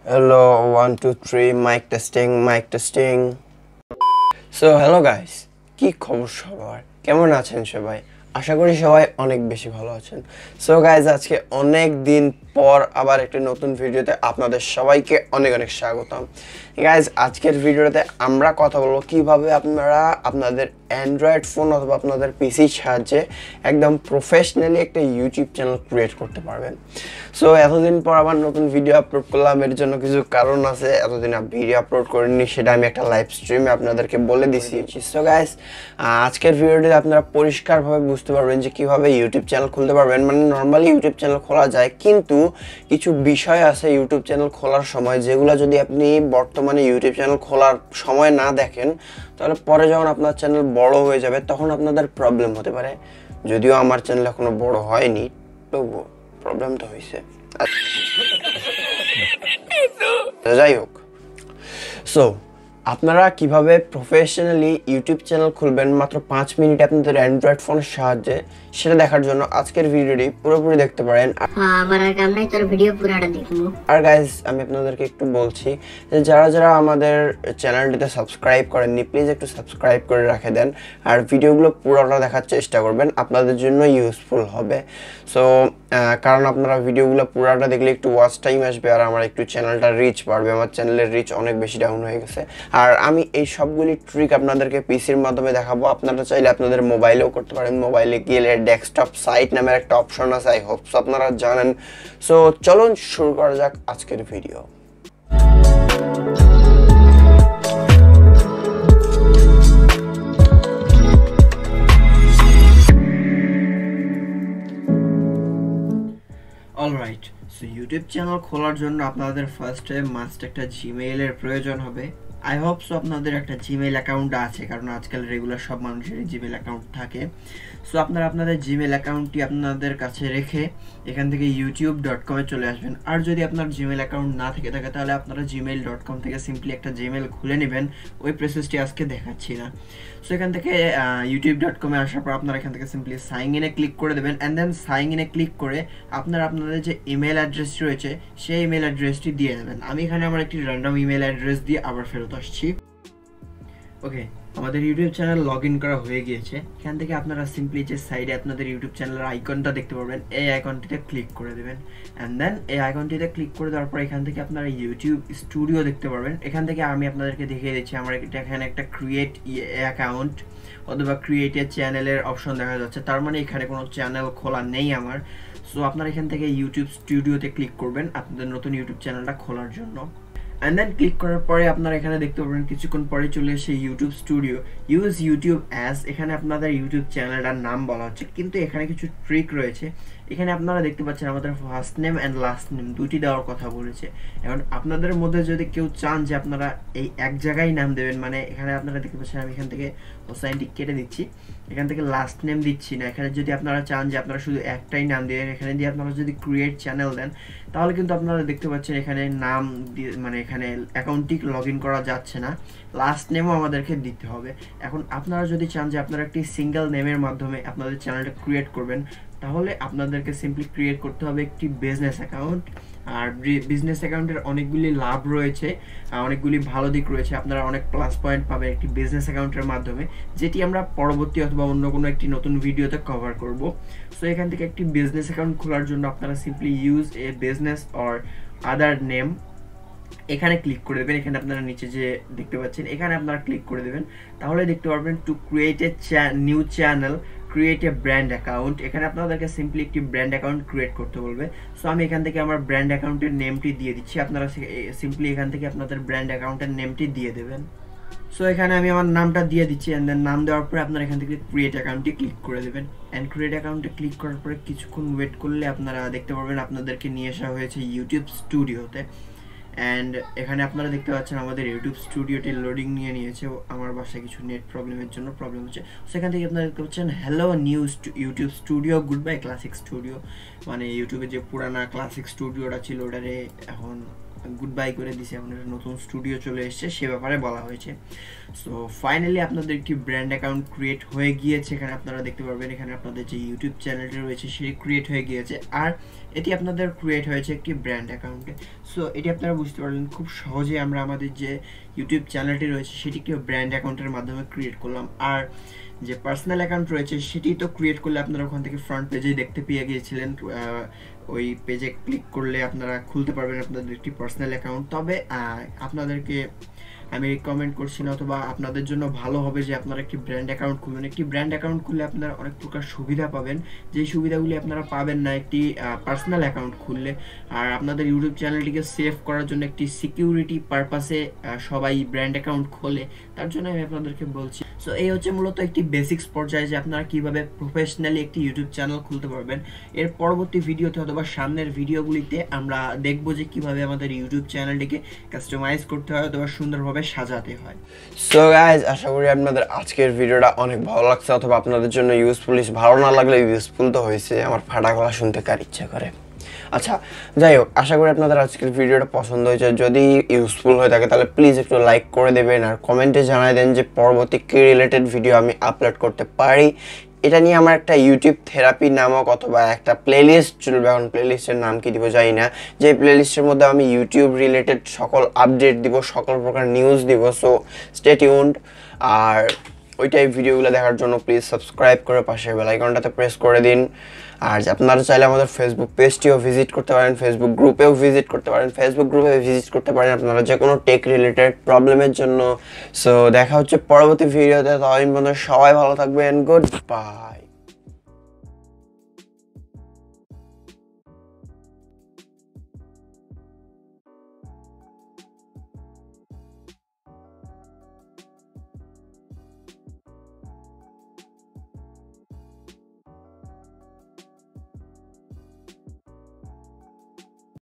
Hello, 1 2 3, mic testing. So, hello guys. কি খবর সবার? কেমন আছেন সবাই? আশা করি সবাই অনেক বেশি ভালো আছেন। সো গাইজ, আজকে অনেক দিন পর আবার একটা নতুন ভিডিওতে আপনাদের সবাইকে অনেক অনেক স্বাগতম। গাইজ, আজকের ভিডিওতে আমরা কথা বলবো কিভাবে আপনারা আপনাদের অ্যান্ড্রয়েড ফোন অথবা আপনাদের পিসির সাহায্যে একদম প্রফেশনালি একটা ইউটিউব চ্যানেল ক্রিয়েট করতে পারবেন। সো এতদিন পর আবার নতুন ভিডিও আপলোড করলাম, এর জন্য কিছু কারণ আছে। এতদিন ভিডিও আপলোড করিনি, সেটা আমি একটা লাইভ স্ট্রিমে আপনাদেরকে বলে দিছি। সো গাইজ, আজকের ভিডিওতে আপনারা পরিষ্কারভাবে বুঝতে পারবেন যে কিভাবে ইউটিউব চ্যানেল খুলতে পারবেন। মানে নর্মালি ইউটিউব চ্যানেল খোলা যায়, কিন্তু কিছু বিষয় আছে ইউটিউব চ্যানেল খোলার সময় যেগুলো যদি আপনি বর্তমানে ইউটিউব চ্যানেল খোলার সময় না দেখেন, তাহলে পরে যখন আপনার চ্যানেল বড় হয়ে যাবে তখন আপনাদের প্রবলেম হতে পারে। যদিও আমার চ্যানেল এখনো বড় হয়নি, তবুও প্রবলেম তো হয়েছে। যাই হোক, সো আপনারা কিভাবে প্রফেশনালি ইউটিউব চ্যানেল খুলবেন মাত্র 5 মিনিটে আপনাদের অ্যান্ড্রয়েড ফোনের সাহায্যে, সেটা দেখার জন্য আজকের ভিডিওটি পুরোপুরি দেখতে পারেন। আর গাইজ, আমি আপনাদেরকে একটু বলছি যে যারা আমাদের চ্যানেলটিতে সাবস্ক্রাইব করেননি, প্লিজ একটু সাবস্ক্রাইব করে রেখে দেন আর ভিডিওগুলো পুরোটা দেখার চেষ্টা করবেন, আপনাদের জন্য ইউজফুল হবে। সো কারণ আপনারা ভিডিওগুলো পুরোটা দেখলে একটু ওয়াচ টাইম আসবে আর আমার একটু চ্যানেলটা রিচ বাড়বে। আমার চ্যানেলের রিচ অনেক বেশি ডাউন হয়ে গেছে। আর আমি এই সবগুলি ট্রিক আপনাদেরকে পিসির মাধ্যমে দেখাবো। আপনারা চাইলে আপনাদের মোবাইলেও করতে পারেন। মোবাইলে গেলে ডেস্কটপ সাইট নামের একটা অপশন আছে, আই হোপস আপনারা জানেন। সো চলুন শুরু করা যাক আজকের video. Alright, so YouTube channel খোলার জন্য আপনাদের ফার্স্টে মাস্ট একটা জিমেইলের প্রয়োজন হবে। আই হোপ সো আপনাদের একটা জিমেইল অ্যাকাউন্ট আছে, কারণ আজকাল রেগুলার সব মানুষেরই জিমেইল অ্যাকাউন্ট থাকে। সো আপনারা আপনাদের জিমেইল অ্যাকাউন্টটি আপনাদের কাছে রেখে এখান থেকে youtube.com-এ চলে আসবেন। আর যদি আপনার জিমেইল অ্যাকাউন্ট না থেকে থাকে তাহলে আপনারা gmail.com থেকে সিম্পলি একটা জিমেইল খুলে নেবেন। ওই প্রসেসটি আজকে দেখাচ্ছি না। সো এখান থেকে youtube.com-এ আসার পর আপনারা এখান থেকে সিম্পলি সাইন ইনে ক্লিক করে দেবেন। অ্যান্ড দেন সাইন ইনে ক্লিক করে আপনাদের যে ইমেল অ্যাড্রেস রয়েছে সেই ইমেল অ্যাড্রেসটি দিয়ে দেবেন। আমি এখানে আমার একটি র্যান্ডম ইমেল অ্যাড্রেস দিয়ে আবার ফেরত আসছি। ওকে, আমাদের ইউটিউব চ্যানেল লগ ইন করা হয়ে গিয়েছে। এখান থেকে আপনারা সিম্পলি যে সাইডে আপনাদের ইউটিউব চ্যানেলের আইকনটা দেখতে পারবেন, এই আইকনটিতে ক্লিক করে দেবেন। অ্যান্ড দেন এই আইকনটিতে ক্লিক করে দেওয়ার পর এখান থেকে আপনারা ইউটিউব স্টুডিও দেখতে পারবেন। এখান থেকে আমি আপনাদেরকে দেখিয়ে দিচ্ছি আমার এখানে একটা ক্রিয়েট অ্যাকাউন্ট অথবা ক্রিয়েট এ চ্যানেলের অপশন দেখা যাচ্ছে। তার মানে এখানে কোনো চ্যানেল খোলা নেই আমার। সো আপনারা এখান থেকে ইউটিউব স্টুডিওতে ক্লিক করবেন আপনাদের নতুন ইউটিউব চ্যানেলটা খোলার জন্য। অ্যান্ড দেন ক্লিক করার পরে আপনারা এখানে দেখতে পাবেন কিছুক্ষণ পরে চলে এসে YouTube studio, use YouTube as. এখানে আপনাদের ইউটিউব চ্যানেলটার নাম বলা হচ্ছে, কিন্তু এখানে কিছু ট্রিক রয়েছে। এখানে আপনারা দেখতে পাচ্ছেন আমাদের first name and last name দুটি দেওয়ার কথা বলেছে। এখন আপনাদের মধ্যে যদি কেউ চান যে আপনারা এই এক জায়গায় নাম দেবেন, মানে এখানে আপনারা দেখতে পাচ্ছেন আমি এখান থেকে হোসাইনটি কেটে দিচ্ছি, এখান থেকে লাস্ট নেম দিচ্ছি না। এখানে যদি আপনারা চান যে আপনারা শুধু একটাই নাম দেবেন, এখানে দিয়ে আপনারা যদি ক্রিয়েট চ্যানেল দেন তাহলে কিন্তু আপনারা দেখতে পাচ্ছেন এখানে নাম দিয়ে মানে এখানে অ্যাকাউন্টটি লগ ইন করা যাচ্ছে না, লাস্ট নেমও আমাদেরকে দিতে হবে। এখন আপনারা যদি চান যে আপনারা একটি সিঙ্গেল নেমের মাধ্যমে আপনাদের চ্যানেলটা ক্রিয়েট করবেন, তাহলে আপনাদেরকে সিম্পলি ক্রিয়েট করতে হবে একটি বিজনেস অ্যাকাউন্ট। আর বিজনেস অ্যাকাউন্টের অনেকগুলি লাভ রয়েছে, অনেকগুলি ভালো দিক রয়েছে। আপনারা অনেক প্লাস পয়েন্ট পাবেন একটি বিজনেস অ্যাকাউন্টের মাধ্যমে, যেটি আমরা পরবর্তী অথবা অন্য কোনো একটি নতুন ভিডিওতে কভার করব। সো এখান থেকে একটি বিজনেস অ্যাকাউন্ট খোলার জন্য আপনারা simply use a business or other name এখানে ক্লিক করে দেবেন। এখানে আপনারা নিচে যে দেখতে পাচ্ছেন এখানে আপনারা ক্লিক করে দেবেন, তাহলে দেখতে পারবেন to create a new channel create a brand account. এখানে আপনাদেরকে সিম্পলি একটি ব্র্যান্ড অ্যাকাউন্ট ক্রিয়েট করতে বলবে। সো আমি এখান থেকে আমার ব্র্যান্ড অ্যাকাউন্টের নেমটি দিয়ে দিচ্ছি। আপনারা সিম্পলি এখান থেকে আপনাদের ব্র্যান্ড অ্যাকাউন্টের নেমটি দিয়ে দেবেন। সো এখানে আমি আমার নামটা দিয়ে দিচ্ছি। অ্যান্ড দেন নাম দেওয়ার পরে আপনারা এখান থেকে ক্রিয়েট অ্যাকাউন্টটি ক্লিক করে দেবেন। অ্যান্ড ক্রিয়েট অ্যাকাউন্টে ক্লিক করার পরে কিছুক্ষণ ওয়েট করলে আপনারা দেখতে পারবেন আপনাদেরকে নিয়ে আসা হয়েছে ইউটিউব স্টুডিওতে। অ্যান্ড এখানে আপনারা দেখতে পাচ্ছেন আমাদের ইউটিউব স্টুডিওটি লোডিং নিয়ে নিয়েছে। আমার বাসায় কিছু নেট প্রবলেমের জন্য প্রবলেম হচ্ছে। সেখান থেকে আপনারা দেখতে পাচ্ছেন hello new YouTube studio, good bye classic studio. মানে ইউটিউবে যে পুরানা ক্লাসিক স্টুডিওটা ছিল ওটারে এখন গুড বাই করে দিছে, এখন একটা নতুন স্টুডিও চলে এসেছে, সে ব্যাপারে বলা হয়েছে। সো ফাইনালি আপনাদের একটি ব্র্যান্ড অ্যাকাউন্ট ক্রিয়েট হয়ে গিয়েছে, এখানে আপনারা দেখতে পারবেন এখানে আপনাদের যে ইউটিউব চ্যানেলটি রয়েছে সেটি ক্রিয়েট হয়ে গিয়েছে, আর এটি আপনাদের ক্রিয়েট হয়েছে একটি ব্র্যান্ড অ্যাকাউন্টে। সো এটি আপনারা বুঝতে পারলেন খুব সহজে আমরা আমাদের যে ইউটিউব চ্যানেলটি রয়েছে সেটিকে ব্র্যান্ড অ্যাকাউন্টের মাধ্যমে ক্রিয়েট করলাম। আর যে পার্সোনাল অ্যাকাউন্ট রয়েছে সেটি তো ক্রিয়েট করলে আপনারা ওখান থেকে ফ্রন্ট পেজেই দেখতে পেয়ে গিয়েছিলেন, ওই পেজে ক্লিক করলে আপনারা খুলতে পারবেন আপনাদের একটি পার্সোনাল অ্যাকাউন্ট। তবে আপনাদেরকে আমি রিকমেন্ড করছি না, অথবা আপনাদের জন্য ভালো হবে যে আপনারা একটি ব্র্যান্ড অ্যাকাউন্ট খুলবেন। একটি ব্র্যান্ড অ্যাকাউন্ট খুললে আপনারা অনেক প্রকার সুবিধা পাবেন, যেই সুবিধাগুলি আপনারা পাবেন না একটি পার্সোনাল অ্যাকাউন্ট খুললে। আর আপনাদের ইউটিউব চ্যানেলটিকে সেভ করার জন্য একটি সিকিউরিটি পারপাসে সবাই ব্র্যান্ড অ্যাকাউন্ট খোলে, তার জন্য আমি আপনাদেরকে বলছি। সো এই হচ্ছে মূলত একটি বেসিক্স পর্যায়ে যে আপনারা কিভাবে প্রফেশনালি একটি ইউটিউব চ্যানেল খুলতে পারবেন। এর পরবর্তী ভিডিওতে অথবা সামনের ভিডিওগুলিতে আমরা দেখব যে কিভাবে আমাদের ইউটিউব চ্যানেলটিকে কাস্টমাইজ করতে হয় অথবা সুন্দরভাবে সাজাতে হয়। সো গাইজ, আশা করি আপনাদের আজকের ভিডিওটা অনেক ভালো লাগছে, অথবা আপনাদের জন্য ইউজফুল। ভালো না লাগলে ইউজফুল তো হয়েছে, আমার ফাটা গলা শুনতে কার ইচ্ছা করে। আচ্ছা, যাই হোক, আশা করি আপনাদের আজকের ভিডিওটা পছন্দ হয়েছে। যদি ইউজফুল হয়ে থাকে তাহলে প্লিজ একটু লাইক করে দেবেন, আর কমেন্টে জানাই দেন যে পরবর্তী কি রিলেটেড ভিডিও আমি আপলোড করতে পারি। এটা নিয়ে আমার একটা ইউটিউব থেরাপি নামক অথবা একটা প্লেলিস্ট চলবে, এখন প্লেলিস্টের নাম কি দিব জানি না, যে প্লেলিস্টের মধ্যে আমি ইউটিউব রিলেটেড সকল আপডেট দিব, সকল প্রকার নিউজ দিব। So stay tuned. আর ওইটাই ভিডিওগুলো দেখার জন্য প্লিজ সাবস্ক্রাইব করে পাশে বেল আইকনটাতে প্রেস করে দিন। আর আপনারা চাইলে আমাদের ফেসবুক পেজটিও ভিজিট করতে পারেন, ফেসবুক গ্রুপেও ভিজিট করতে পারেন, ফেসবুক গ্রুপে ভিজিট করতে পারেন আপনারা যে কোনো টেক রিলেটেড প্রবলেমের জন্য। সো দেখা হচ্ছে পরবর্তী ভিডিওতে, ততদিন পর্যন্ত সবাই ভালো থাকবেন, গুড বাই।